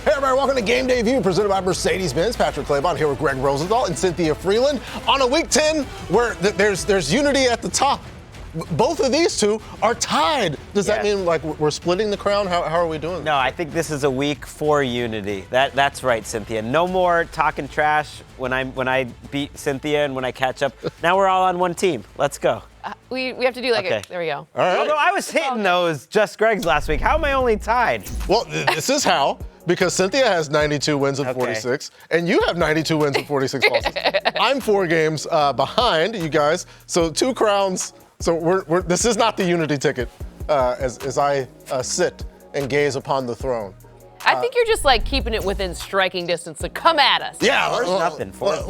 Hey everybody, welcome to Game Day View, presented by Mercedes-Benz. Patrick Claybon here with Greg Rosenthal and Cynthia Freeland on a Week 10 where there's unity at the top. Both of these two are tied. Does that mean like we're splitting the crown? How are we doing? No, I think this is a week for unity. That's right, Cynthia. No more talking trash when I beat Cynthia and when I catch up. Now we're all on one team. Let's go. We have to do like there we go. All right. Although I was hitting those just Greg's last week. How am I only tied? Well, this is how. Because Cynthia has 92 wins and 46, and you have 92 wins and 46 losses. I'm 4 games behind you guys, so 2 crowns. So this is not the unity ticket as I sit and gaze upon the throne. I think you're just like keeping it within striking distance, so come at us. Yeah, there's nothing for it.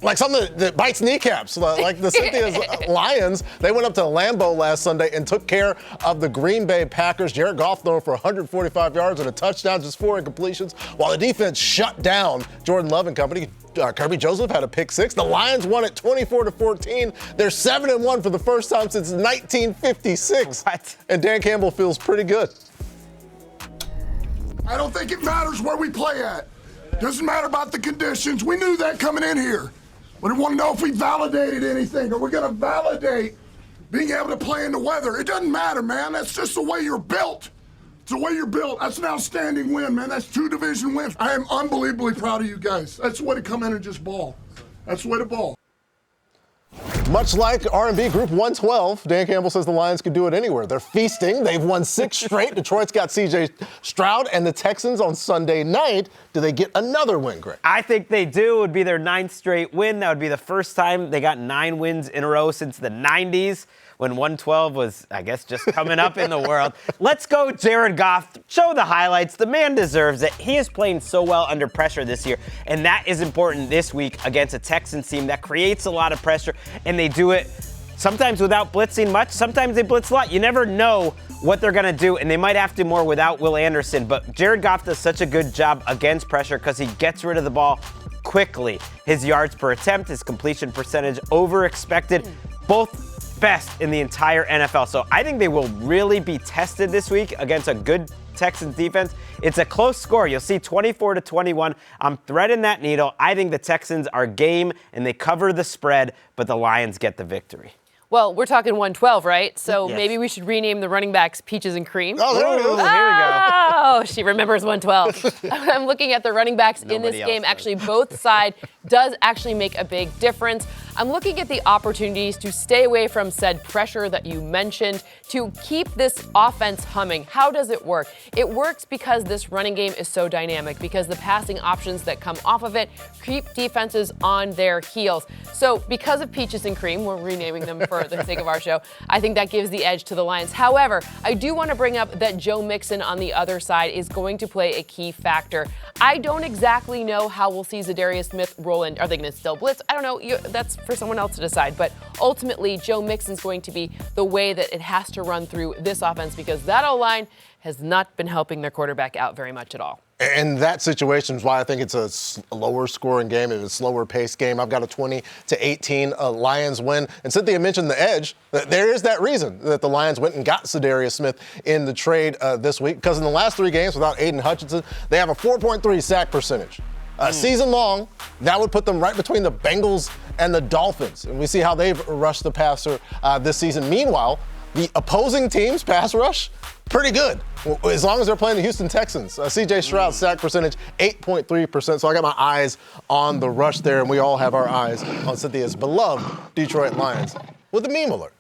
Like something that bites kneecaps, like the Cynthia's Lions. They went up to Lambeau last Sunday and took care of the Green Bay Packers. Jared Goff throwing for 145 yards and a touchdown, just 4 incompletions, while the defense shut down Jordan Love and company. Kirby Joseph had a pick 6. The Lions won it 24-14. They're 7-1 for the first time since 1956. What? And Dan Campbell feels pretty good. I don't think it matters where we play at. Doesn't matter about the conditions. We knew that coming in here. We didn't want to know if we validated anything, or we're going to validate being able to play in the weather. It doesn't matter, man. That's just the way you're built. It's the way you're built. That's an outstanding win, man. That's 2 division wins. I am unbelievably proud of you guys. That's the way to come in and just ball. That's the way to ball. Much like R&B Group 112, Dan Campbell says the Lions could do it anywhere. They're feasting. They've won 6 straight. Detroit's got C.J. Stroud and the Texans on Sunday night. Do they get another win, Greg? I think they do. It would be their 9th straight win. That would be the first time they got 9 wins in a row since the 90s. When 112 was, I guess, just coming up in the world. Let's go, Jared Goff. Show the highlights. The man deserves it. He is playing so well under pressure this year, and that is important this week against a Texans team that creates a lot of pressure, and they do it sometimes without blitzing much. Sometimes they blitz a lot. You never know what they're going to do, and they might have to more without Will Anderson, but Jared Goff does such a good job against pressure because he gets rid of the ball quickly. His yards per attempt, his completion percentage, over expected, both best in the entire NFL. So I think they will really be tested this week against a good Texans defense. It's a close score. You'll see 24-21. I'm threading that needle. I think the Texans are game and they cover the spread, but the Lions get the victory. Well, we're talking 112, right? So Yes. maybe we should rename the running backs Peaches and Cream. Oh, there it is. Here we go. Oh, she remembers 112. I'm looking at the running backs in Nobody this else game. does. Actually, both sides does actually make a big difference. I'm looking at the opportunities to stay away from said pressure that you mentioned, to keep this offense humming. How does it work? It works because this running game is so dynamic, because the passing options that come off of it keep defenses on their heels. So because of Peaches and Cream, we're renaming them for the sake of our show, I think that gives the edge to the Lions. However, I do want to bring up that Joe Mixon on the other side is going to play a key factor. I don't exactly know how we'll see Zadarius Smith roll in. Are they going to still blitz? I don't know. That's for someone else to decide. But ultimately, Joe Mixon's going to be the way that it has to run through this offense, because that O-line has not been helping their quarterback out very much at all. And that situation is why I think it's a lower scoring game and a slower paced game. I've got a 20-18 Lions win. And Cynthia mentioned the edge. There is that reason that the Lions went and got Zadarius Smith in the trade this week, because in the last 3 games without Aiden Hutchinson, they have a 4.3 sack percentage. Season long, that would put them right between the Bengals and the Dolphins. And we see how they've rushed the passer this season. Meanwhile, the opposing team's pass rush, pretty good, as long as they're playing the Houston Texans. C.J. Stroud's sack percentage, 8.3%. So I got my eyes on the rush there, and we all have our eyes on Cynthia's beloved Detroit Lions with a meme alert.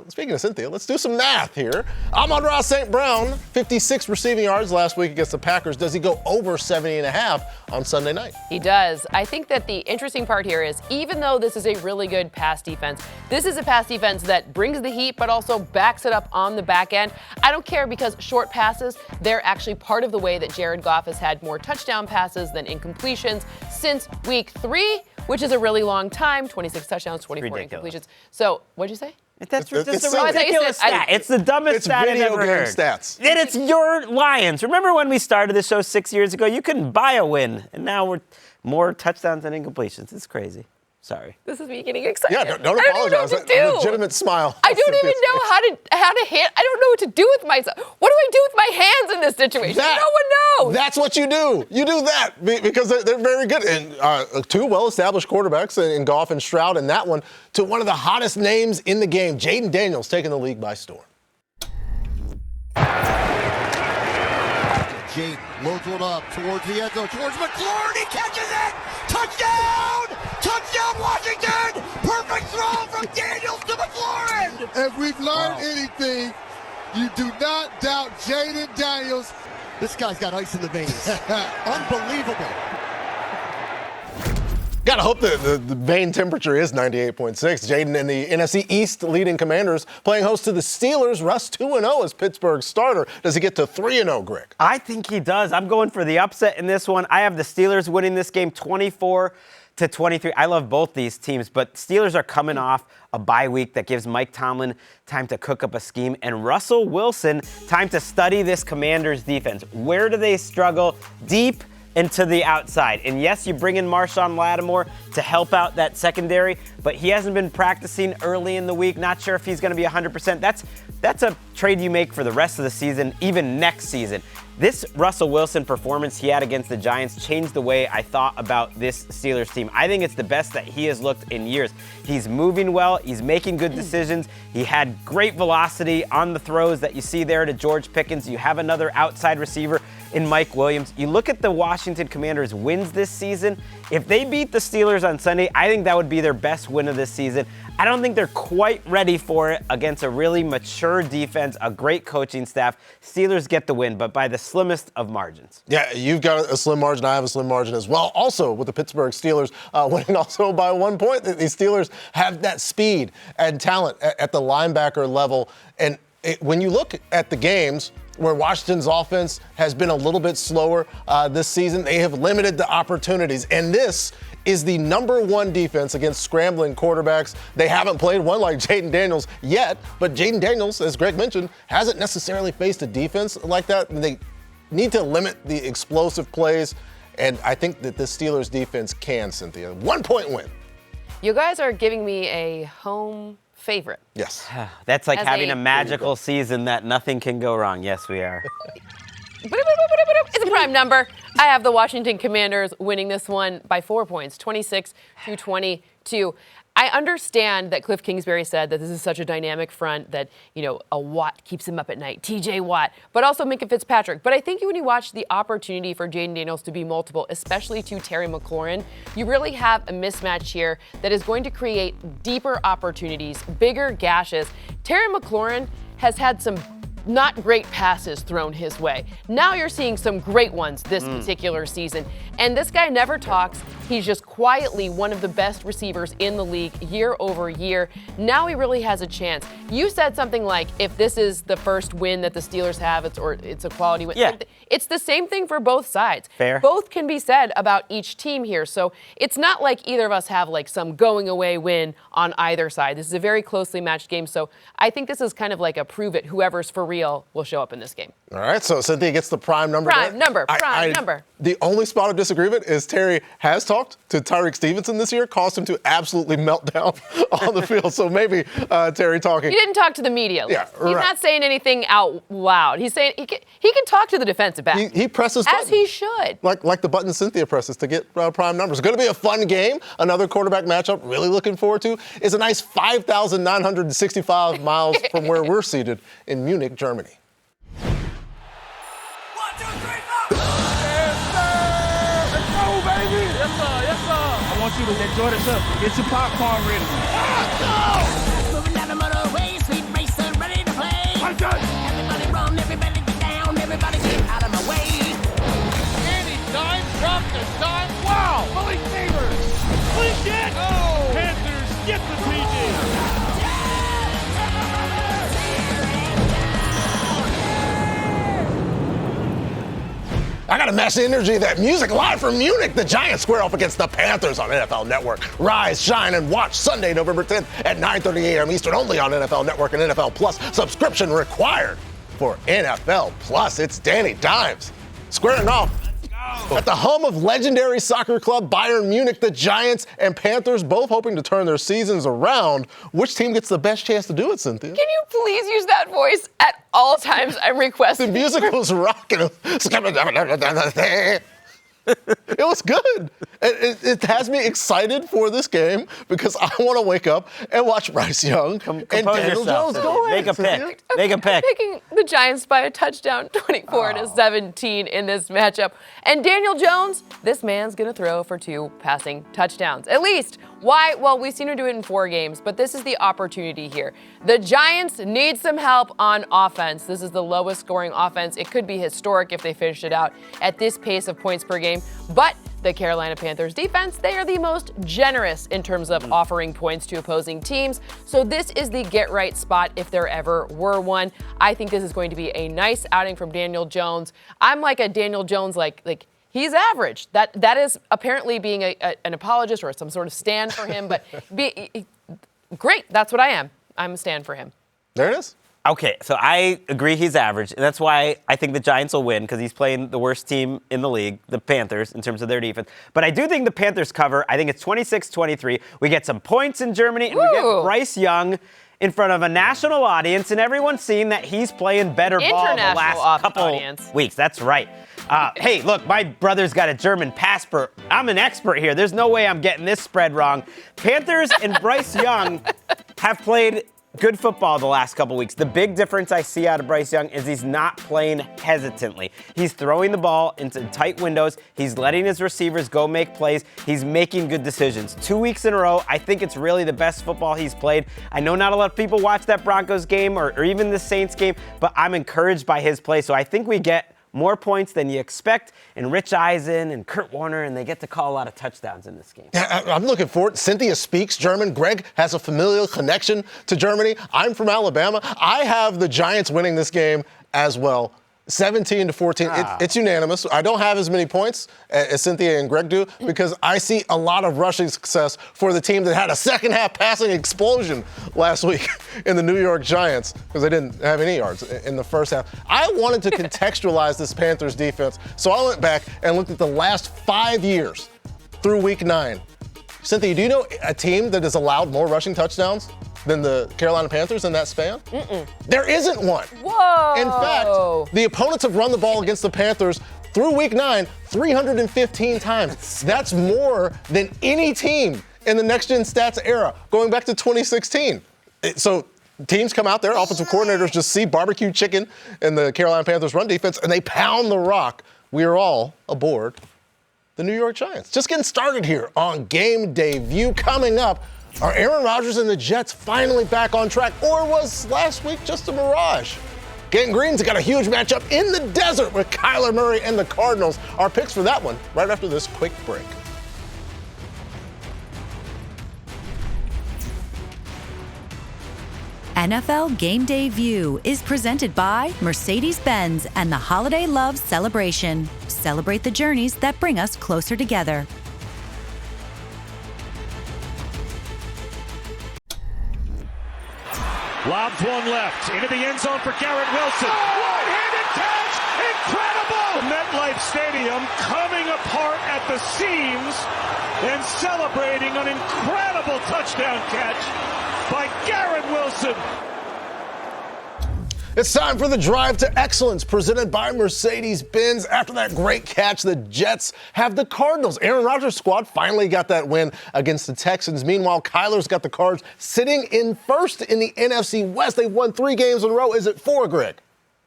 Speaking of Cynthia, let's do some math here. Amon-Ra St. Brown, 56 receiving yards last week against the Packers. Does he go over 70.5 on Sunday night? He does. I think that the interesting part here is, even though this is a really good pass defense, this is a pass defense that brings the heat but also backs it up on the back end. I don't care, because short passes, they're actually part of the way that Jared Goff has had more touchdown passes than incompletions since week 3, which is a really long time. 26 touchdowns, 24 incompletions. So, what'd you say? That's just It's a silly. ridiculous stat. It's the dumbest stat I've video ever game heard. stats. And it's your Lions. Remember when we started the show 6 years ago? You couldn't buy a win, and now we're more touchdowns than incompletions. It's crazy. Sorry. This is me getting excited. Yeah, don't apologize. I don't know what to do. A legitimate smile. I don't even know how to hand. I don't know what to do with myself. What do I do with my hands in this situation? No one knows. That's what you do. You do that because they're very good. And two well-established quarterbacks in Goff and Stroud, and that one to one of the hottest names in the game, Jaden Daniels, taking the league by storm. Jaden loads one up towards the end zone, towards McLaurin. He catches it. Touchdown! Touchdown, Washington! Perfect throw from Daniels to McLaurin! If we've learned anything, you do not doubt Jaden Daniels. This guy's got ice in the veins. Unbelievable. Gotta hope the vein temperature is 98.6. Jaden and the NFC East leading Commanders playing host to the Steelers. Russ 2-0 as Pittsburgh's starter. Does he get to 3-0, Greg? I think he does. I'm going for the upset in this one. I have the Steelers winning this game 24-23. I love both these teams, but Steelers are coming off a bye week that gives Mike Tomlin time to cook up a scheme and Russell Wilson time to study this Commanders defense. Where do they struggle? Deep and to the outside. And yes, you bring in Marshawn Lattimore to help out that secondary, but he hasn't been practicing early in the week. Not sure if he's going to be 100%. That's a trade you make for the rest of the season, even next season. This Russell Wilson performance he had against the Giants changed the way I thought about this Steelers team. I think it's the best that he has looked in years. He's moving well. He's making good decisions. He had great velocity on the throws that you see there to George Pickens. You have another outside receiver in Mike Williams. You look at the Washington Commanders' wins this season. If they beat the Steelers on Sunday, I think that would be their best win of this season. I don't think they're quite ready for it against a really mature defense, a great coaching staff. Steelers get the win, but by the slimmest of margins. Yeah, you've got a slim margin. I have a slim margin as well. Also, with the Pittsburgh Steelers winning also by 1 point, the Steelers have that speed and talent at the linebacker level. And when you look at the games where Washington's offense has been a little bit slower this season, they have limited the opportunities. And this is the number one defense against scrambling quarterbacks. They haven't played one like Jaden Daniels yet, but Jaden Daniels, as Greg mentioned, hasn't necessarily faced a defense like that. And they need to limit the explosive plays, and I think that this Steelers defense can, Cynthia. 1 point win. You guys are giving me a home favorite. Yes. That's like As having a- a magical season that nothing can go wrong. Yes, we are. It's a prime number. I have the Washington Commanders winning this one by 4 points, 26-22. I understand that Cliff Kingsbury said that this is such a dynamic front that, a Watt keeps him up at night, TJ Watt, but also Minka Fitzpatrick. But I think when you watch the opportunity for Jaden Daniels to be multiple, especially to Terry McLaurin, you really have a mismatch here that is going to create deeper opportunities, bigger gashes. Terry McLaurin has had some not great passes thrown his way. Now you're seeing some great ones this particular season. And this guy never talks. He's just quietly one of the best receivers in the league year over year. Now he really has a chance. You said something like, if this is the first win that the Steelers have, it's a quality win. Yeah. It's the same thing for both sides. Fair. Both can be said about each team here. So it's not like either of us have like some going away win on either side. This is a very closely matched game. So I think this is kind of like a prove it. Whoever's for real will show up in this game. All right, so Cynthia gets the prime number. Prime number. The only spot of disagreement is Terry has talked to Tyreek Stevenson this year, caused him to absolutely melt down on the field. So maybe Terry talking. He didn't talk to the media. Yeah, He's not saying anything out loud. He's saying he can talk to the defensive back. He presses as buttons. he should. Like the button Cynthia presses to get prime numbers. It's going to be a fun game. Another quarterback matchup really looking forward to is a nice 5,965 miles from where we're seated in Munich, Germany. 1, 2, 3, 4. Yes, sir! Let's go, baby! Yes, sir. Yes, sir. I want you to enjoy the show. Get your popcorn ready. Let's go! Moving down the motorway, sweet racer, ready to play. Everybody run, everybody get down, everybody get out of my way. Anytime, drop the dime. Wow! Holy favors! Please get! Oh! Panthers get the PG! I got to match the energy of that music live from Munich. The Giants square off against the Panthers on NFL Network. Rise, shine, and watch Sunday, November 10th at 9:30 a.m. Eastern, only on NFL Network and NFL Plus. Subscription required for NFL Plus. It's Danny Dimes squaring off At the home of legendary soccer club Bayern Munich, the Giants and Panthers both hoping to turn their seasons around. Which team gets the best chance to do it, Cynthia? Can you please use that voice at all times? I'm requesting. The music was rocking. It was good. It has me excited for this game because I want to wake up and watch Bryce Young and Daniel Jones go Make a pick. Make a pick. I'm picking the Giants by a touchdown, 24-17 in this matchup. And Daniel Jones, this man's going to throw for 2 passing touchdowns. At least. Why? Well, we've seen him do it in 4 games, but this is the opportunity here. The Giants need some help on offense. This is the lowest scoring offense. It could be historic if they finish it out at this pace of points per game. But the Carolina Panthers defense, they are the most generous in terms of offering points to opposing teams. So this is the get-right spot if there ever were one. I think this is going to be a nice outing from Daniel Jones. I'm like a Daniel Jones, like he's average. That is apparently being an apologist or some sort of stand for him, but great. That's what I am. I'm a stand for him. There it is. Okay, so I agree he's average. And that's why I think the Giants will win, because he's playing the worst team in the league, the Panthers, in terms of their defense. But I do think the Panthers cover. I think it's 26-23. We get some points in Germany, and we get Bryce Young in front of a national audience, and everyone's seen that he's playing better ball the last couple weeks. That's right. Hey, look, my brother's got a German passport. I'm an expert here. There's no way I'm getting this spread wrong. Panthers and Bryce Young have played good football the last couple weeks. The big difference I see out of Bryce Young is he's not playing hesitantly. He's throwing the ball into tight windows. He's letting his receivers go make plays. He's making good decisions. 2 weeks in a row, I think it's really the best football he's played. I know not a lot of people watch that Broncos game or even the Saints game, but I'm encouraged by his play. So I think we get more points than you expect, and Rich Eisen and Kurt Warner, and they get to call a lot of touchdowns in this game. Yeah, I'm looking forward. Cynthia speaks German. Greg has a familial connection to Germany. I'm from Alabama. I have the Giants winning this game as well. 17-14. It's unanimous. I don't have as many points as Cynthia and Greg do because I see a lot of rushing success for the team that had a second-half passing explosion last week in the New York Giants because they didn't have any yards in the first half. I wanted to contextualize this Panthers defense, so I went back and looked at the last 5 years through Week 9. Cynthia, do you know a team that has allowed more rushing touchdowns than the Carolina Panthers in that span? There isn't one. Whoa. In fact, the opponents have run the ball against the Panthers through Week 9 315 times. That's more than any team in the Next Gen Stats era, going back to 2016. So teams come out there, offensive coordinators just see barbecue chicken in the Carolina Panthers run defense, and they pound the rock. We are all aboard the New York Giants. Just getting started here on Game Day View. Coming up, are Aaron Rodgers and the Jets finally back on track, or was last week just a mirage? Gang Green's got a huge matchup in the desert with Kyler Murray and the Cardinals. Our picks for that one right after this quick break. NFL Game Day View is presented by Mercedes-Benz and the Holiday Love Celebration. Celebrate the journeys that bring us closer together. Lobs one left, into the end zone for Garrett Wilson. One-handed catch, incredible! MetLife Stadium coming apart at the seams and celebrating an incredible touchdown catch by Garrett Wilson. It's time for the Drive to Excellence presented by Mercedes-Benz. After that great catch, the Jets have the Cardinals. Aaron Rodgers' squad finally got that win against the Texans. Meanwhile, Kyler's got the Cards sitting in first in the NFC West. They've won 3 games in a row. Is it 4, Greg?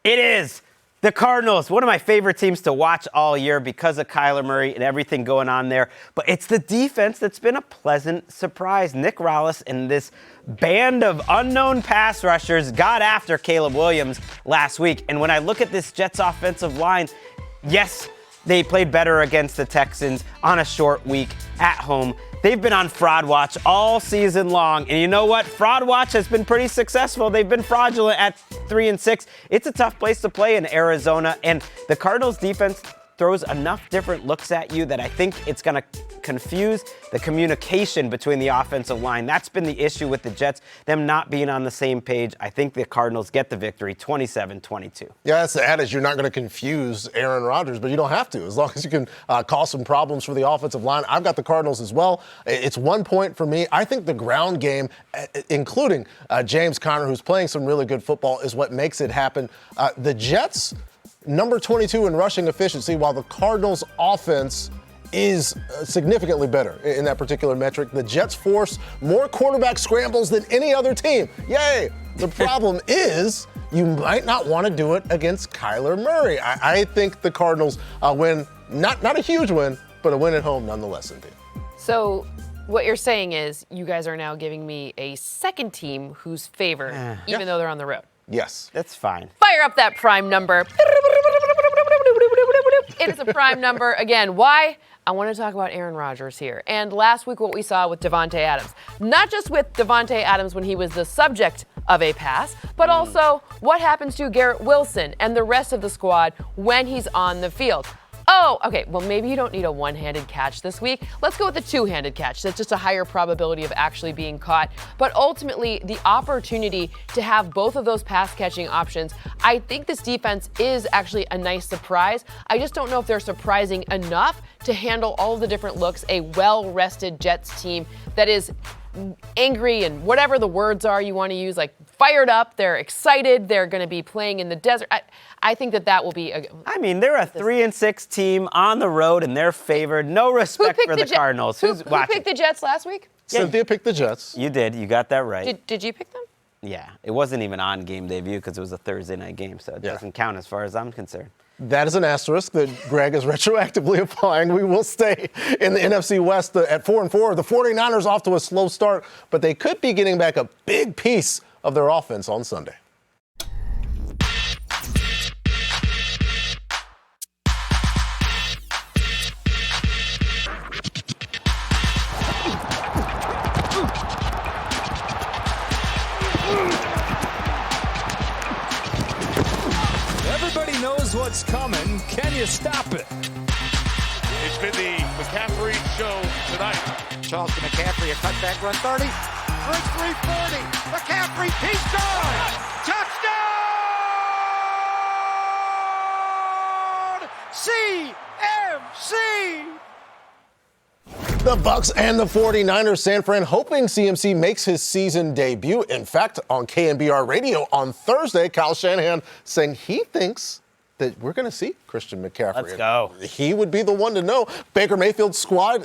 It is. The Cardinals, one of my favorite teams to watch all year because of Kyler Murray and everything going on there. But it's the defense that's been a pleasant surprise. Nick Rallis and this band of unknown pass rushers got after Caleb Williams last week. And when I look at this Jets offensive line, yes, they played better against the Texans on a short week at home. They've been on fraud watch all season long. And you know what? Fraud watch has been pretty successful. They've been fraudulent at 3-6. It's a tough place to play in Arizona. And the Cardinals defense throws enough different looks at you that I think it's going to confuse the communication between the offensive line. That's been the issue with the Jets, them not being on the same page. I think the Cardinals get the victory, 27-22. Yeah, that's the adage. You're not going to confuse Aaron Rodgers, but you don't have to, as long as you can cause some problems for the offensive line. I've got the Cardinals as well. It's 1 point for me. I think the ground game, including James Conner, who's playing some really good football, is what makes it happen. The Jets, number 22 in rushing efficiency, while the Cardinals' offense is significantly better in that particular metric. The Jets force more quarterback scrambles than any other team. Yay! The problem is you might not want to do it against Kyler Murray. I think the Cardinals win, not a huge win, but a win at home nonetheless, indeed. So what you're saying is you guys are now giving me a second team who's favored, even though they're on the road. Yes. That's fine. Fire up that prime number. It is a prime number. Again, why? I want to talk about Aaron Rodgers here. And last week, what we saw with Davante Adams. Not just with Davante Adams when he was the subject of a pass, but also what happens to Garrett Wilson and the rest of the squad when he's on the field. Oh, okay, well, maybe you don't need a one-handed catch this week. Let's go with the two-handed catch. That's just a higher probability of actually being caught. But ultimately, the opportunity to have both of those pass-catching options, I think this defense is actually a nice surprise. I just don't know if they're surprising enough to handle all of the different looks a well-rested Jets team that is angry and whatever the words are you want to use, like fired up, they're excited, they're going to be playing in the desert. I think that will be I mean, they're a 3-6 team on the road and they're favored. No respect for the Cardinals. Who picked the Jets last week? Cynthia picked the Jets. You did. You got that right. Did you pick them? Yeah. It wasn't even on game debut because it was a Thursday night game, so it doesn't count as far as I'm concerned. That is an asterisk that Greg is retroactively applying. We will stay in the NFC West at 4-4. The 49ers off to a slow start, but they could be getting back a big piece of their offense on Sunday. Everybody knows what's coming. Can you stop it? It's been the McCaffrey show tonight. Charles to McCaffrey, a cutback run 30. Breaks 340. McCaffrey, he's gone! Touchdown! CMC! The Bucs and the 49ers, San Fran hoping CMC makes his season debut. In fact, on KNBR Radio on Thursday, Kyle Shanahan saying he thinks that we're going to see Christian McCaffrey. Let's go. He would be the one to know. Baker Mayfield's squad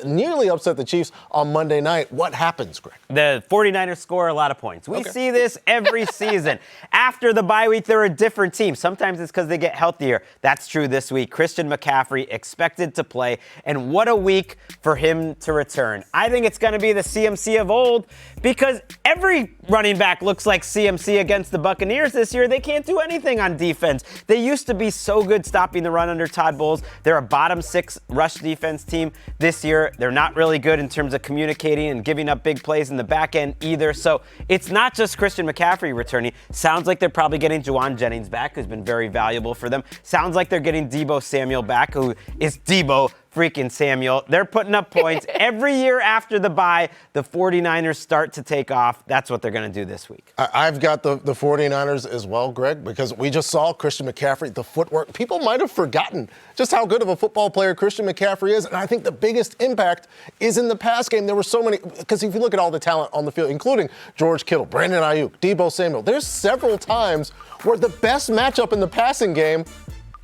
nearly upset the Chiefs on Monday night. What happens, Greg? The 49ers score a lot of points. We see this every season. After the bye week, they're a different team. Sometimes it's because they get healthier. That's true this week. Christian McCaffrey expected to play, and what a week for him to return. I think it's going to be the CMC of old because every running back looks like CMC against the Buccaneers this year. They can't do anything on defense. They used to be so good stopping the run under Todd Bowles. They're a bottom 6 rush defense team this year. They're not really good in terms of communicating and giving up big plays in the back end either. So it's not just Christian McCaffrey returning. Sounds like they're probably getting Juwan Jennings back, who's been very valuable for them. Sounds like they're getting Deebo Samuel back, who is Deebo freaking Samuel. They're putting up points. Every year after the bye, the 49ers start to take off. That's what they're going to do this week. I've got the 49ers as well, Greg, because we just saw Christian McCaffrey, the footwork. People might have forgotten just how good of a football player Christian McCaffrey is, and I think the biggest impact is in the pass game. There were so many, because if you look at all the talent on the field, including George Kittle, Brandon Ayuk, Deebo Samuel, there's several times where the best matchup in the passing game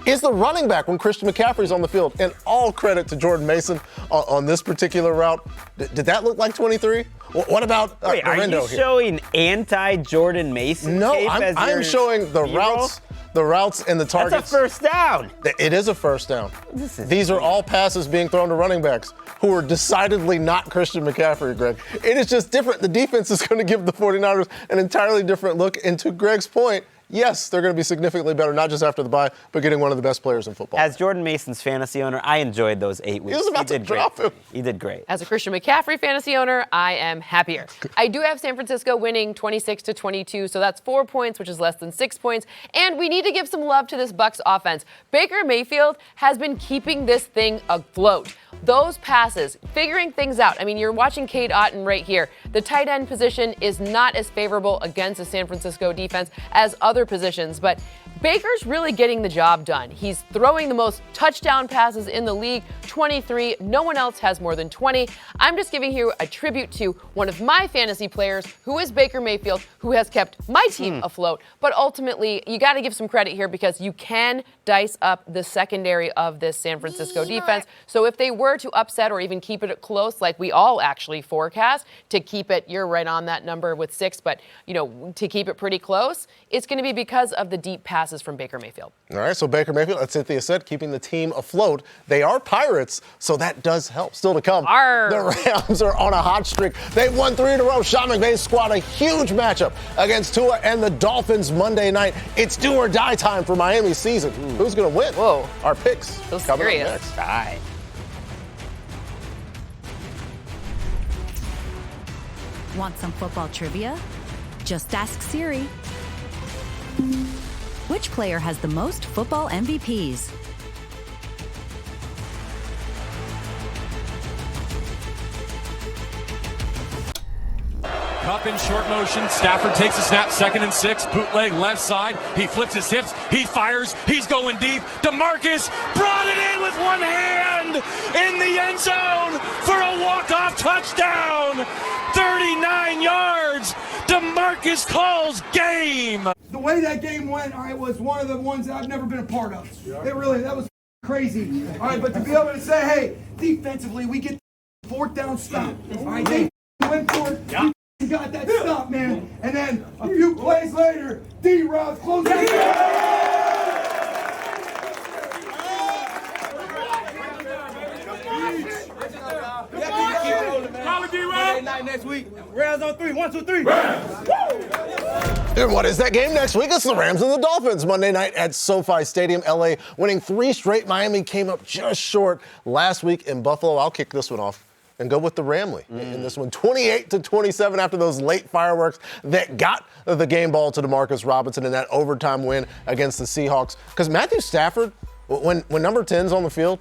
is the running back when Christian McCaffrey's on the field. And all credit to Jordan Mason on this particular route. Did that look like 23? What about Wait, are you showing anti-Jordan Mason? No, I'm showing the routes and the targets. That's a first down. It is a first down. These are all passes being thrown to running backs who are decidedly not Christian McCaffrey, Greg. It is just different. The defense is going to give the 49ers an entirely different look. And to Greg's point, yes, they're going to be significantly better, not just after the bye, but getting one of the best players in football. As Jordan Mason's fantasy owner, I enjoyed those 8 weeks. He was about to drop him. He did great. As a Christian McCaffrey fantasy owner, I am happier. I do have San Francisco winning 26-22, so that's 4 points, which is less than 6 points. And we need to give some love to this Bucs offense. Baker Mayfield has been keeping this thing afloat. Those passes, figuring things out. I mean, you're watching Cade Otton right here. The tight end position is not as favorable against the San Francisco defense as other positions, but Baker's really getting the job done. He's throwing the most touchdown passes in the league, 23. No one else has more than 20. I'm just giving you a tribute to one of my fantasy players, who is Baker Mayfield, who has kept my team afloat. But ultimately, you got to give some credit here because you can dice up the secondary of this San Francisco defense. So if they were to upset or even keep it close, like we all actually forecast, to keep it, you're right on that number with 6, but to keep it pretty close, it's going to be because of the deep passes from Baker Mayfield. All right, so Baker Mayfield, as Cynthia said, keeping the team afloat. They are Pirates, so that does help. Still to come, the Rams are on a hot streak. They've won 3 in a row. Sean McVay's squad, a huge matchup against Tua and the Dolphins Monday night. It's do or die time for Miami's season. Who's going to win? Whoa. Our picks So coming serious. up next. All right. Want some football trivia? Just ask Siri. Which player has the most football MVPs? Cup in short motion. Stafford takes a snap, 2nd and 6. Bootleg left side. He flips his hips. He fires. He's going deep. DeMarcus brought it in with one hand in the end zone for a walk-off touchdown. 39 yards. DeMarcus calls game. The way that game went, all right, was one of the ones that I've never been a part of. That was crazy. All right, but to be able to say, hey, defensively, we get the 4th down stop. All right, they went for it. We got that stop, man. And then a few plays later, D-Rob closed the game. Next week, Rams on 3. 1, 2, 3. And what is that game next week? It's the Rams and the Dolphins Monday night at SoFi Stadium. LA winning 3 straight. Miami came up just short last week in Buffalo. I'll kick this one off and go with the Ramley in this one. 28-27 after those late fireworks that got the game ball to DeMarcus Robinson in that overtime win against the Seahawks. Because Matthew Stafford, when number 10's on the field,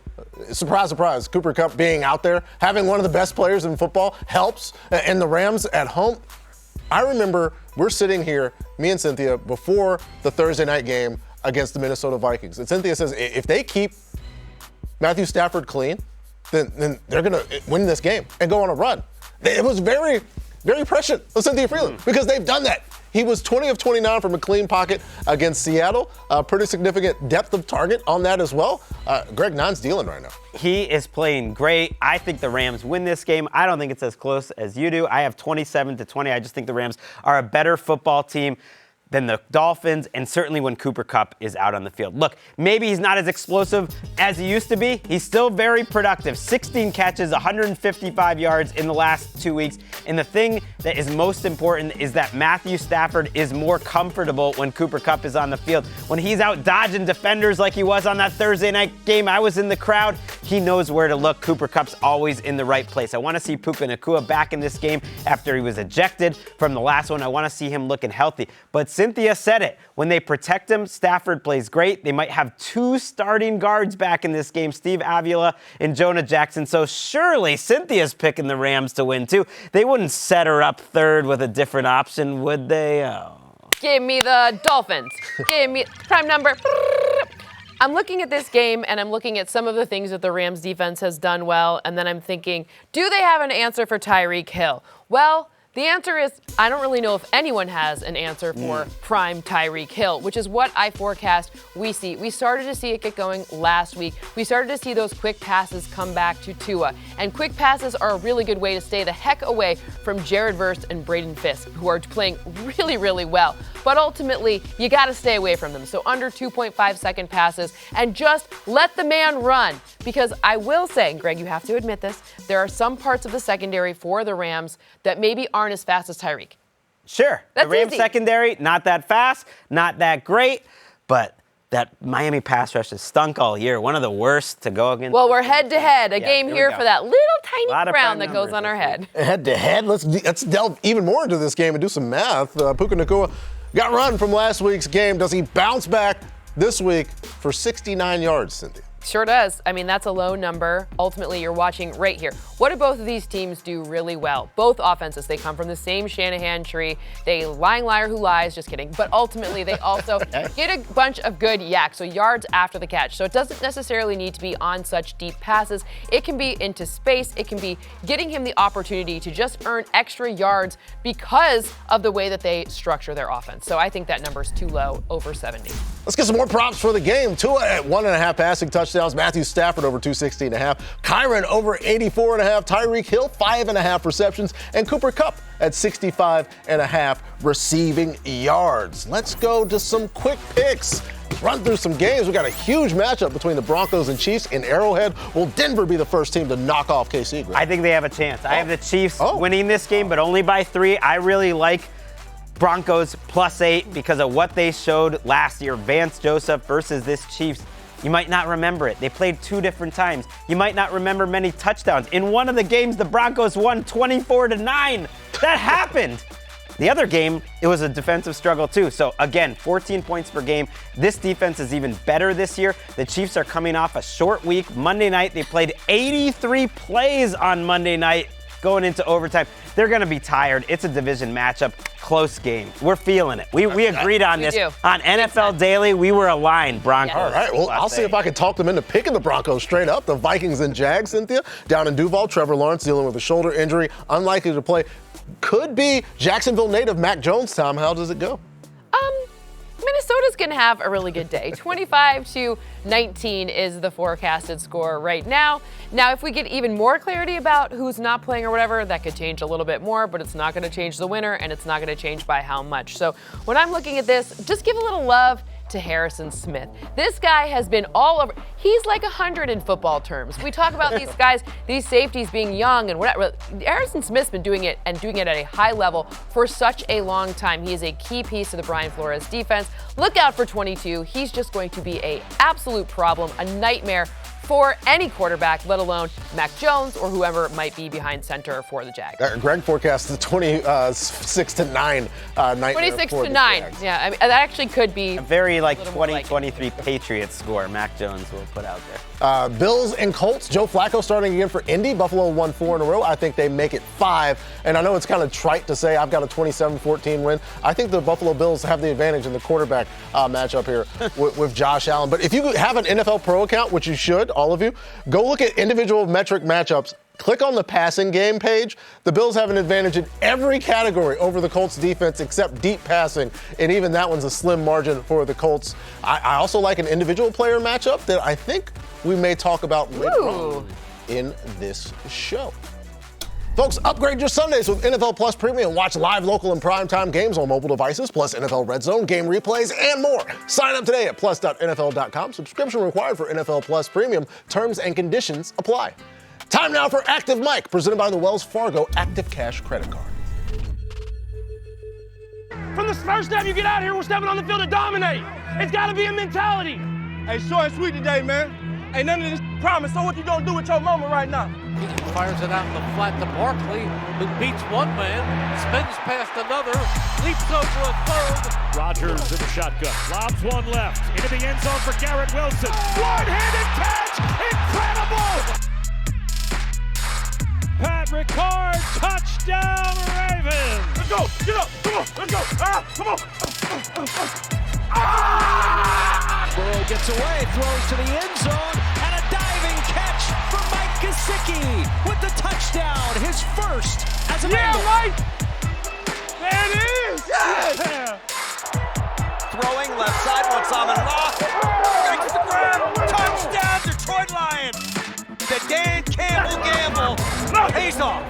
surprise, surprise, Cooper Kupp being out there, having one of the best players in football helps. And the Rams at home, I remember we're sitting here, me and Cynthia, before the Thursday night game against the Minnesota Vikings. And Cynthia says if they keep Matthew Stafford clean, then they're going to win this game and go on a run. It was very, very prescient of Cynthia Freeland because they've done that. He was 20 of 29 from a clean pocket against Seattle. Pretty significant depth of target on that as well. Greg Nine's dealing right now. He is playing great. I think the Rams win this game. I don't think it's as close as you do. I have 27-20. I just think the Rams are a better football team than the Dolphins, and certainly when Cooper Kupp is out on the field. Look, maybe he's not as explosive as he used to be. He's still very productive. 16 catches, 155 yards in the last 2 weeks. And the thing that is most important is that Matthew Stafford is more comfortable when Cooper Kupp is on the field. When he's out dodging defenders like he was on that Thursday night game, I was in the crowd. He knows where to look. Cooper Kupp's always in the right place. I want to see Puka Nacua back in this game after he was ejected from the last one. I want to see him looking healthy. But Cynthia said it. When they protect him, Stafford plays great. They might have 2 starting guards back in this game, Steve Avila and Jonah Jackson. So surely Cynthia's picking the Rams to win too. They wouldn't set her up third with a different option, would they? Oh. Give me the Dolphins. Give me prime number. I'm looking at this game, and I'm looking at some of the things that the Rams defense has done well, and then I'm thinking, do they have an answer for Tyreek Hill? Well, the answer is, I don't really know if anyone has an answer for prime Tyreek Hill, which is what I forecast we see. We started to see it get going last week. We started to see those quick passes come back to Tua. And quick passes are a really good way to stay the heck away from Jared Verse and Braden Fisk, who are playing really, really well. But ultimately, you got to stay away from them. So under 2.5-second passes, and just let the man run. Because I will say, and Greg, you have to admit this, there are some parts of the secondary for the Rams that maybe aren't as fast as Tyreek. Sure. That's the Rams easy. secondary, not that fast, not that great, but that Miami pass rush has stunk all year. One of the worst to go against. Well, we're head-to-head. A game here we here go. for that little tiny Lot of crown prime that goes numbers on our this head. Head-to-head, let's delve even more into this game and do some math. Puka Nacua got run from last week's game. Does he bounce back this week for 69 yards, Cynthia? Sure does. I mean, that's a low number. Ultimately, you're watching right here. What do both of these teams do really well? Both offenses, they come from the same Shanahan tree. They lying liar who lies, just kidding. But ultimately, they also get a bunch of good yaks, so yards after the catch. So it doesn't necessarily need to be on such deep passes. It can be into space. It can be getting him the opportunity to just earn extra yards because of the way that they structure their offense. So I think that number is too low, over 70. Let's get some more props for the game. Tua at 1.5 passing touchdowns. Matthew Stafford over 260.5. Kyron over 84.5. Tyreek Hill 5.5 receptions. And Cooper Kupp at 65.5 receiving yards. Let's go to some quick picks. Run through some games. We got a huge matchup between the Broncos and Chiefs in Arrowhead. Will Denver be the first team to knock off KC? Greg? I think they have a chance. I have the Chiefs winning this game, but only by 3. I really like Broncos +8 because of what they showed last year. Vance Joseph versus this Chiefs. You might not remember it. They played 2 different times. You might not remember many touchdowns. In one of the games, the Broncos won 24-9. That happened. The other game, it was a defensive struggle too. So again, 14 points per game. This defense is even better this year. The Chiefs are coming off a short week. Monday night, they played 83 plays on Monday night going into overtime. They're going to be tired. It's a division matchup. Close game. We're feeling it. We agreed on this. do. On NFL Daily, we were aligned, Broncos. Yes. All right, well, I'll see if I can talk them into picking the Broncos straight up. The Vikings and Jags, Cynthia. Down in Duval, Trevor Lawrence dealing with a shoulder injury, unlikely to play. Could be Jacksonville native Mac Jones, Tom. How does it go? Minnesota's going to have a really good day. 25-19 is the forecasted score right now. Now, if we get even more clarity about who's not playing or whatever, that could change a little bit more, but it's not going to change the winner, and it's not going to change by how much. So when I'm looking at this, just give a little love to Harrison Smith. This guy has been all over. He's like 100 in football terms. We talk about these guys, these safeties being young and whatever. Harrison Smith's been doing it and doing it at a high level for such a long time. He is a key piece of the Brian Flores defense. Look out for 22. He's just going to be an absolute problem, a nightmare for any quarterback, let alone Mac Jones or whoever might be behind center for the Jags. Greg forecasts the 26-9 nightmare 26-9. Yeah, I mean, that actually could be A very like little more 20-23 Patriots score Mac Jones will put out there. Bills and Colts. Joe Flacco starting again for Indy. Buffalo won 4 in a row. I think they make it 5. And I know it's kind of trite to say I've got a 27-14 win. I think the Buffalo Bills have the advantage in the quarterback matchup here with Josh Allen. But if you have an NFL Pro account, which you should, all of you, go look at individual metric matchups. Click on the passing game page. The Bills have an advantage in every category over the Colts defense except deep passing, and even that one's a slim margin for the Colts. I also like an individual player matchup that I think we may talk about later on in this show. Folks, upgrade your Sundays with NFL Plus Premium. Watch live, local, and primetime games on mobile devices, plus NFL RedZone, game replays, and more. Sign up today at plus.nfl.com. Subscription required for NFL Plus Premium. Terms and conditions apply. Time now for Active Mike, presented by the Wells Fargo Active Cash Credit Card. From the first snap you get out here, we're stepping on the field to dominate. It's got to be a mentality. Hey, short and sweet today, man. Ain't none of this promise. So what you gonna do with your moment right now? Fires it out in the flat to Barkley, who beats one man, spins past another, leaps over a third. Rodgers in the shotgun, lobs one left, into the end zone for Garrett Wilson. One-handed catch, incredible! Pat Ricard, touchdown Ravens! Let's go, get up, come on, let's go, come on! Burrow gets away, throws to the end zone, and a diving catch from Mike Gesicki with the touchdown, his first as a Bengal. Right! There it is! Yeah. Throwing left side, wants Amon Ra. Breaks the ground. Touchdown, Detroit Lions. The Dan Campbell gamble pays off.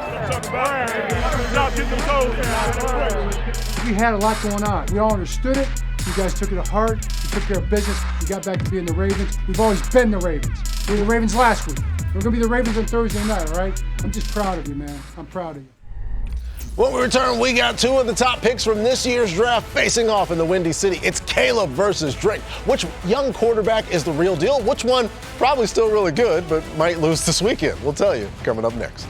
We had a lot going on. We all understood it. You guys took it to heart. You took care of business. You got back to being the Ravens. We've always been the Ravens. We were the Ravens last week. We're going to be the Ravens on Thursday night, all right? I'm just proud of you, man. I'm proud of you. When we return, we got two of the top picks from this year's draft facing off in the Windy City. It's Caleb versus Drake. Which young quarterback is the real deal? Which one probably still really good, but might lose this weekend? We'll tell you coming up next.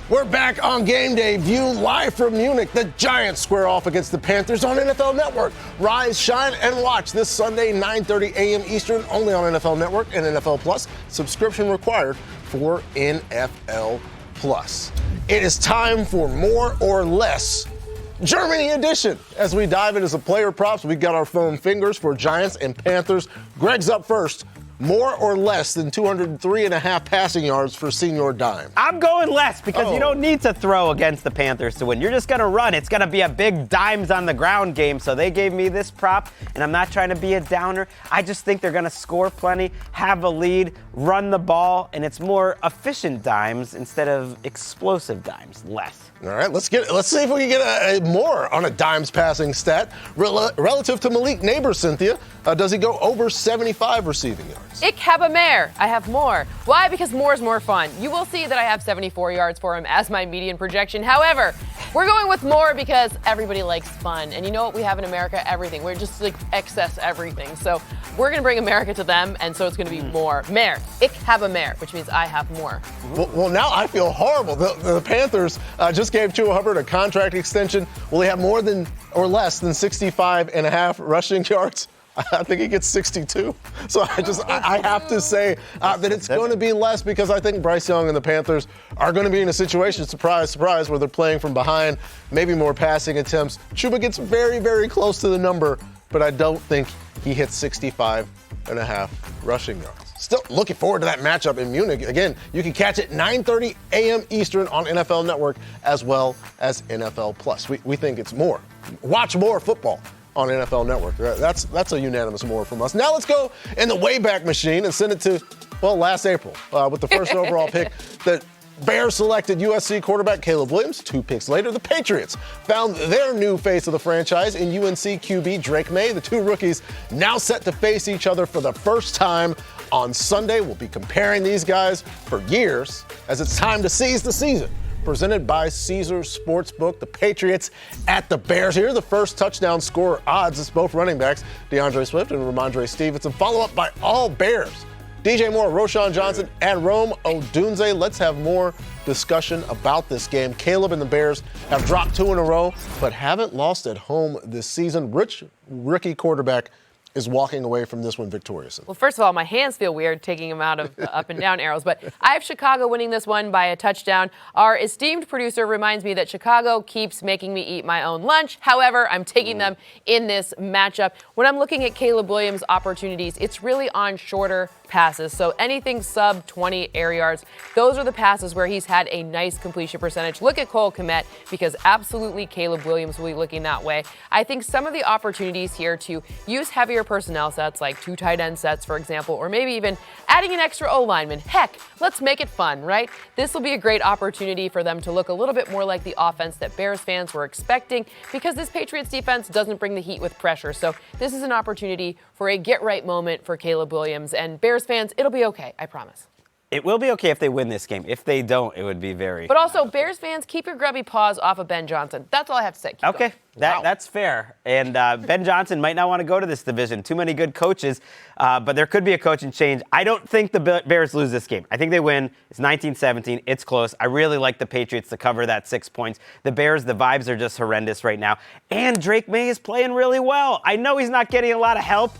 We're back on Game Day View, live from Munich. The Giants square off against the Panthers on NFL Network. Rise, shine, and watch this Sunday, 9:30 a.m. Eastern, only on NFL Network and NFL Plus. Subscription required for NFL Plus. It is time for more or less Germany edition. As we dive into some player props, we got our foam fingers for Giants and Panthers. Greg's up first. More or less than 203.5 passing yards for Senior Dime? I'm going less because you don't need to throw against the Panthers to win. You're just going to run. It's going to be a big dimes on the ground game. So they gave me this prop, and I'm not trying to be a downer. I just think they're going to score plenty, have a lead, run the ball, and it's more efficient dimes instead of explosive dimes. Less. All right, let's see if we can get more on a dimes passing stat. Relative to Malik Neighbors, Cynthia, does he go over 75 receiving yards? Ich habe mehr. I have more. Why? Because more is more fun. You will see that I have 74 yards for him as my median projection. However, we're going with more because everybody likes fun. And you know what we have in America? Everything. We're just like excess everything. So we're going to bring America to them, and so it's going to be more. Mehr. Ich habe mehr, which means I have more. Well, now I feel horrible. The Panthers just gave Chuba Hubbard a contract extension. Will he have more than or less than 65.5 rushing yards? I think he gets 62. So I have to say that it's going to be less because I think Bryce Young and the Panthers are going to be in a situation, surprise, surprise, where they're playing from behind, maybe more passing attempts. Chuba gets very, very close to the number, but I don't think he hits 65.5 rushing yards. Still looking forward to that matchup in Munich. Again, you can catch it 9:30 a.m. Eastern on NFL Network as well as NFL Plus. We think it's more. Watch more football on NFL Network. That's a unanimous more from us. Now let's go in the Wayback Machine and send it to, last April with the first overall pick. The Bears selected USC quarterback Caleb Williams. 2 picks later, the Patriots found their new face of the franchise in UNC QB Drake May. The two rookies now set to face each other for the first time on Sunday. We'll be comparing these guys for years as it's time to seize the season. Presented by Caesars Sportsbook, the Patriots at the Bears. Here are the first touchdown scorer odds. It's both running backs, DeAndre Swift and Ramondre Stevenson. Follow up by all Bears. DJ Moore, Roshan Johnson, and Rome Odunze. Let's have more discussion about this game. Caleb and the Bears have dropped 2 in a row, but haven't lost at home this season. Rookie quarterback is walking away from this one victorious. Well, first of all, my hands feel weird taking them out of up and down arrows, but I have Chicago winning this one by a touchdown. Our esteemed producer reminds me that Chicago keeps making me eat my own lunch. However, I'm taking them in this matchup. When I'm looking at Caleb Williams' opportunities, it's really on shorter passes. So anything sub 20 air yards, those are the passes where he's had a nice completion percentage. Look at Cole Kmet because absolutely Caleb Williams will be looking that way. I think some of the opportunities here to use heavier personnel sets like 2 tight end sets, for example, or maybe even adding an extra O-lineman. Heck, let's make it fun, right? This will be a great opportunity for them to look a little bit more like the offense that Bears fans were expecting because this Patriots defense doesn't bring the heat with pressure. So this is an opportunity for a get-right moment for Caleb Williams. And Bears fans, it'll be okay, I promise. It will be okay if they win this game. If they don't, it would be very. But also, Bears fans, keep your grubby paws off of Ben Johnson. That's all I have to say. Keep okay, that's fair. And Ben Johnson might not want to go to this division. Too many good coaches, but there could be a coaching change. I don't think the Bears lose this game. I think they win. It's 19-17. It's close. I really like the Patriots to cover that 6 points. The Bears, the vibes are just horrendous right now. And Drake May is playing really well. I know he's not getting a lot of help,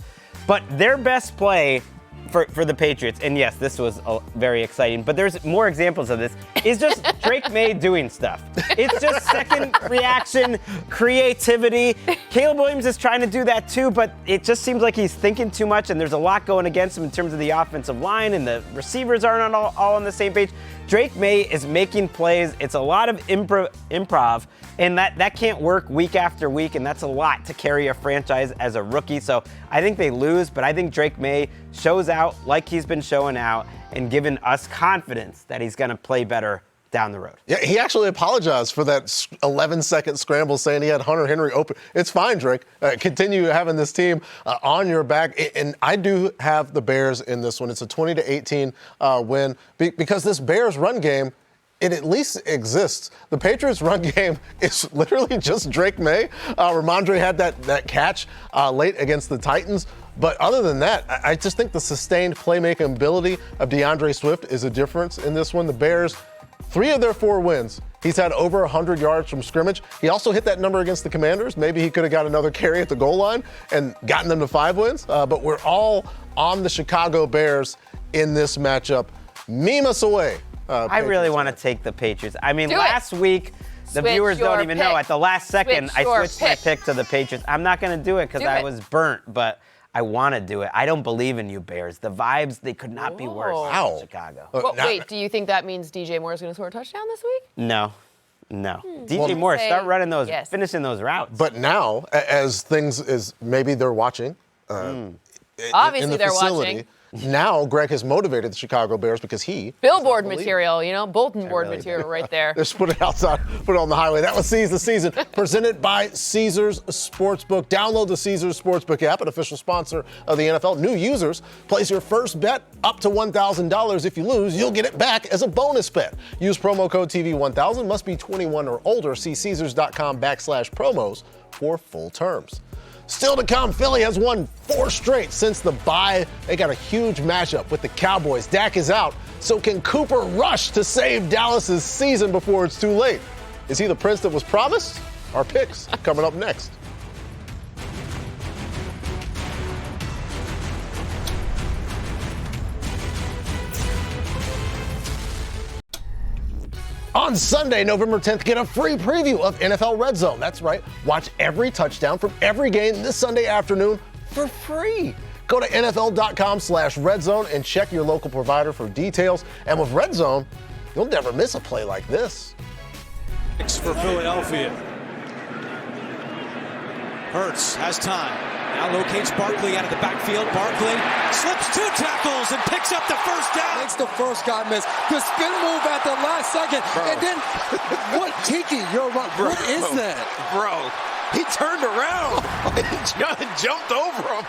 but their best play for the Patriots, and yes, this was very exciting, but there's more examples of this, is just Drake May doing stuff. It's just second reaction, creativity. Caleb Williams is trying to do that too, but it just seems like he's thinking too much, and there's a lot going against him in terms of the offensive line, and the receivers aren't all on the same page. Drake May is making plays. It's a lot of improv, and that can't work week after week, and that's a lot to carry a franchise as a rookie. So I think they lose, but I think Drake May shows out like he's been showing out and giving us confidence that he's going to play better down the road. Yeah, he actually apologized for that 11-second scramble, saying he had Hunter Henry open. It's fine, Drake. Continue having this team on your back. And I do have the Bears in this one. It's a 20-18 win because this Bears run game, it at least exists. The Patriots' run game is literally just Drake May. Ramondre had that catch late against the Titans. But other than that, I just think the sustained playmaking ability of DeAndre Swift is a difference in this one. The Bears, 3 of their 4 wins, he's had over 100 yards from scrimmage. He also hit that number against the Commanders. Maybe he could have got another carry at the goal line and gotten them to 5 wins. But we're all on the Chicago Bears in this matchup. Meme us away. I really want to take the Patriots. I mean, Do last week, the Switch viewers don't your even pick. know. At the last second, Switch I your switched my pick to the Patriots. I'm not going to do it because Do I it. was burnt, but I want to do it. I don't believe in you, Bears. The vibes, they could not be worse Whoa. in Chicago. Well, wait, do you think that means DJ Moore is going to score a touchdown this week? No. DJ Moore, start running those, finishing those routes. But now, as things is maybe they're watching. Obviously in the they're facility. watching. Now, Greg has motivated the Chicago Bears because he Billboard material, bulletin board material right there. Just put it outside, put it on the highway. That was Seize the Season, presented by Caesars Sportsbook. Download the Caesars Sportsbook app, an official sponsor of the NFL. New users, place your first bet up to $1,000. If you lose, you'll get it back as a bonus bet. Use promo code TV1000. Must be 21 or older. See Caesars.com/promos for full terms. Still to come, Philly has won 4 straight since the bye. They got a huge matchup with the Cowboys. Dak is out, so can Cooper rush to save Dallas's season before it's too late? Is he the prince that was promised? Our picks coming up next. On Sunday, November 10th, get a free preview of NFL RedZone. That's right. Watch every touchdown from every game this Sunday afternoon for free. Go to NFL.com/RedZone and check your local provider for details. And with RedZone, you'll never miss a play like this. For Philadelphia. Hurts has time. Now locates Barkley out of the backfield. Barkley slips 2 tackles and picks up the first down. Makes the first guy miss. The spin move at the last second. Bro. And then, what, Tiki, you're right. Bro. What is that? Bro, he turned around and jumped over him.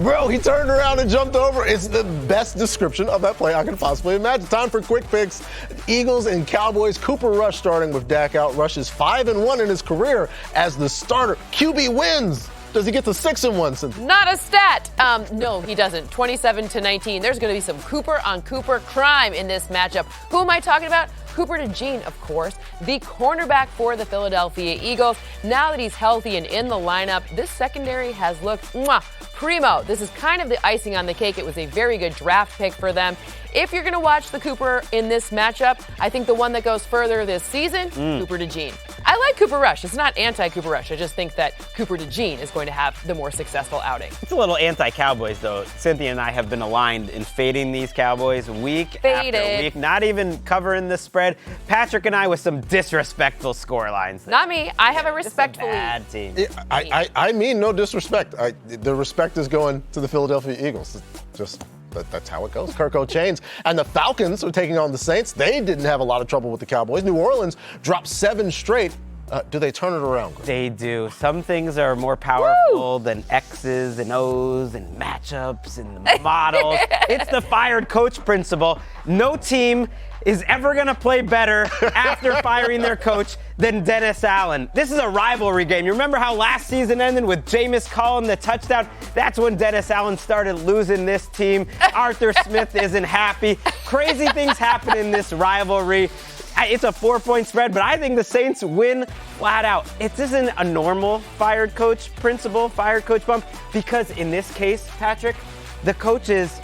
Bro, he turned around and jumped over. It's the best description of that play I can possibly imagine. Time for quick picks. Eagles and Cowboys. Cooper Rush starting with Dak out. Rush is 5-1 in his career as the starter. QB wins. Does he get to 6-1? Since Not a stat. No, he doesn't. 27-19. There's going to be some Cooper on Cooper crime in this matchup. Who am I talking about? Cooper DeJean, of course, the cornerback for the Philadelphia Eagles. Now that he's healthy and in the lineup, this secondary has looked primo. This is kind of the icing on the cake. It was a very good draft pick for them. If you're going to watch the Cooper in this matchup, I think the one that goes further this season, Cooper DeJean. I like Cooper Rush. It's not anti-Cooper Rush. I just think that Cooper DeJean is going to have the more successful outing. It's a little anti-Cowboys, though. Cynthia and I have been aligned in fading these Cowboys week after week, not even covering the spread. Patrick and I with some disrespectful score lines. Not me. I have a respectful bad team. I mean no disrespect. The respect is going to the Philadelphia Eagles. That's how it goes. Kirk Chains and the Falcons are taking on the Saints. They didn't have a lot of trouble with the Cowboys. New Orleans dropped 7 straight. Do they turn it around, Greg? They do. Some things are more powerful than X's and O's and matchups and the models. It's the fired coach principle. No team is ever going to play better after firing their coach than Dennis Allen. This is a rivalry game. You remember how last season ended with Jameis calling the touchdown? That's when Dennis Allen started losing this team. Arthur Smith isn't happy. Crazy things happen in this rivalry. It's a 4-point spread, but I think the Saints win flat out. It isn't a normal fired coach principle, fired coach bump, because in this case, Patrick, the coaches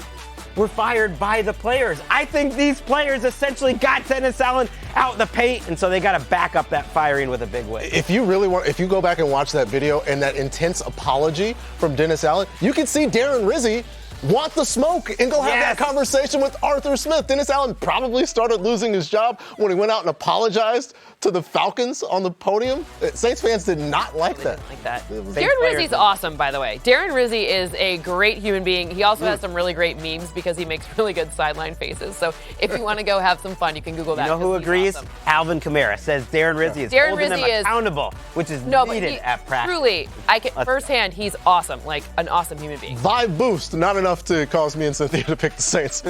were fired by the players. I think these players essentially got Dennis Allen out the paint, and so they got to back up that firing with a big win. If you go back and watch that video and that intense apology from Dennis Allen, you can see Darren Rizzi want the smoke and go have that conversation with Arthur Smith. Dennis Allen probably started losing his job when he went out and apologized to the Falcons on the podium. Saints fans did not like that. Darren Rizzi's awesome, by the way. Darren Rizzi is a great human being. He also has some really great memes because he makes really good sideline faces. So if you want to go have some fun, you can Google that. You know who agrees? Awesome. Alvin Kamara says Darren Rizzi is holding them accountable, which is needed at practice. Truly, firsthand, he's awesome, like an awesome human being. Vibe boost, not enough to cause me and Cynthia to pick the Saints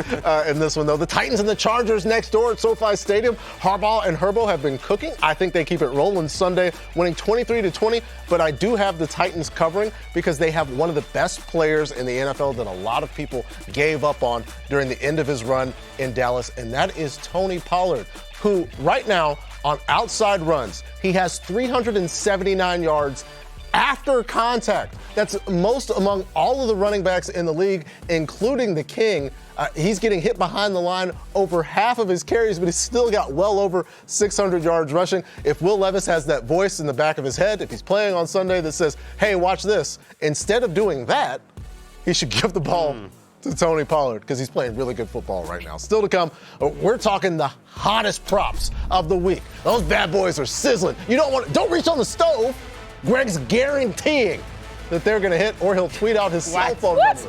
in this one, though. The Titans and the Chargers next door at SoFi Stadium. Harbaugh and Herbo have been cooking. I think they keep it rolling Sunday, winning 23-20, but I do have the Titans covering because they have one of the best players in the NFL that a lot of people gave up on during the end of his run in Dallas, and that is Tony Pollard, who right now on outside runs, he has 379 yards after contact. That's most among all of the running backs in the league, including the King. He's getting hit behind the line over half of his carries, but he's still got well over 600 yards rushing. If Will Levis has that voice in the back of his head, if he's playing on Sunday that says, hey, watch this, instead of doing that, he should give the ball to Tony Pollard because he's playing really good football right now. Still to come, we're talking the hottest props of the week. Those bad boys are sizzling. Don't reach on the stove. Greg's guaranteeing that they're going to hit, or he'll tweet out his cell phone number.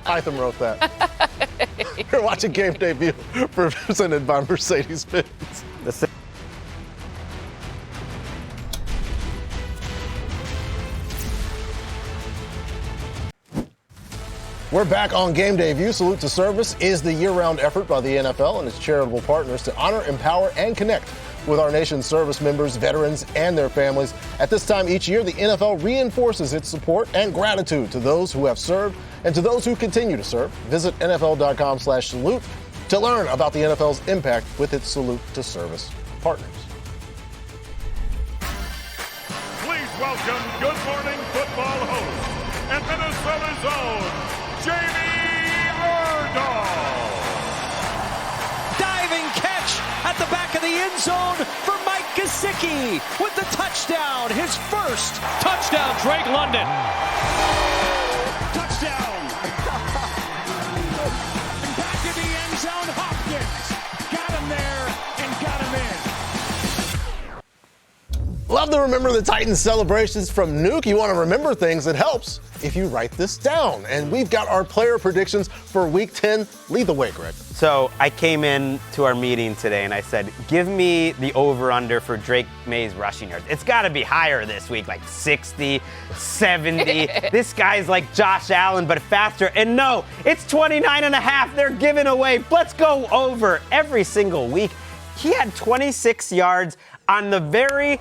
Hytham wrote that. You're watching Game Day View, presented by Mercedes-Benz. We're back on Game Day View. Salute to Service is the year-round effort by the NFL and its charitable partners to honor, empower, and connect with our nation's service members, veterans, and their families. At this time each year, the NFL reinforces its support and gratitude to those who have served and to those who continue to serve. Visit NFL.com/salute to learn about the NFL's impact with its Salute to Service partners. Please welcome Good Morning Football host and Minnesota's own Jamie Erdahl. Diving catch at the back of the end zone for Mike Gesicki with the touchdown, his first touchdown. Drake London. Touchdown. Back in the end zone, Hopkins got him there and got him in. Love to remember the Titans celebrations from Nuke. You want to remember things, it helps if you write this down. And we've got our player predictions for Week 10. Lead the way, Greg. So I came in to our meeting today and I said, give me the over-under for Drake May's rushing yards. It's got to be higher this week, like 60, 70. This guy's like Josh Allen, but faster. And no, it's 29.5. They're giving away. Let's go over every single week. He had 26 yards on the very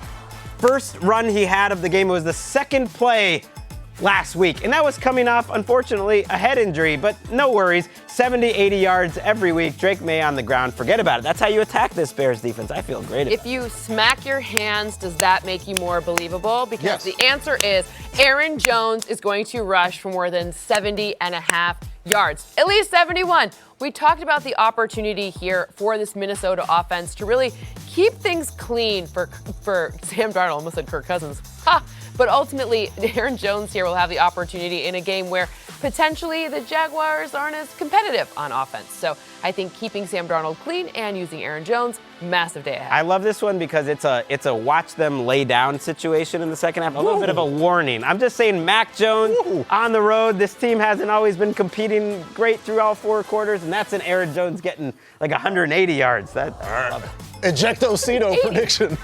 first run he had of the game. It was the second play last week, and that was coming off, unfortunately, a head injury, but no worries. 70, 80 yards every week. Drake May on the ground. Forget about it. That's how you attack this Bears defense. I feel great about it. If you smack your hands, does that make you more believable? Because the answer is Aaron Jones is going to rush for more than 70.5 yards, at least 71. We talked about the opportunity here for this Minnesota offense to really keep things clean for Sam Darnold. Almost said Kirk Cousins. But ultimately, Aaron Jones here will have the opportunity in a game where potentially the Jaguars aren't as competitive on offense. So I think keeping Sam Darnold clean and using Aaron Jones, massive day ahead. I love this one because it's a watch them lay down situation in the second half. A little bit of a warning. I'm just saying Mac Jones on the road. This team hasn't always been competing great through all four quarters, and that's an Aaron Jones getting like 180 yards. I love it. Ejectocito prediction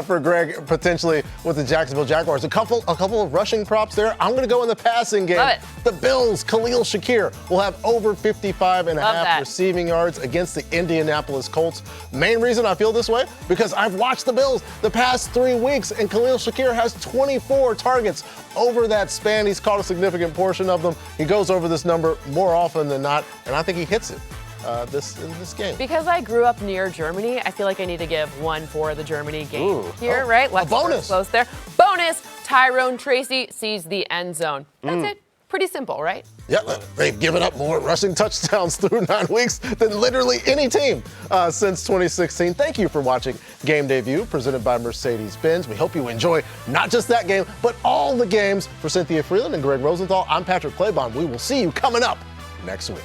for Greg, potentially with the Jacksonville Jaguars. A couple of rushing props there. I'm going to go in the passing game. Love it. The Bills, Khalil Shakir, will have over 55.5 receiving yards against the Indianapolis Colts. Main reason I feel this way, because I've watched the Bills the past 3 weeks, and Khalil Shakir has 24 targets over that span. He's caught a significant portion of them. He goes over this number more often than not, and I think he hits it. In this game. Because I grew up near Germany, I feel like I need to give one for the Germany game here, right? A bonus. Close there. Bonus, Tyrone Tracy sees the end zone. That's it. Pretty simple, right? Yeah, they've given up more rushing touchdowns through 9 weeks than literally any team since 2016. Thank you for watching Game Day View, presented by Mercedes-Benz. We hope you enjoy not just that game, but all the games. For Cynthia Freeland and Greg Rosenthal, I'm Patrick Claybon. We will see you coming up next week.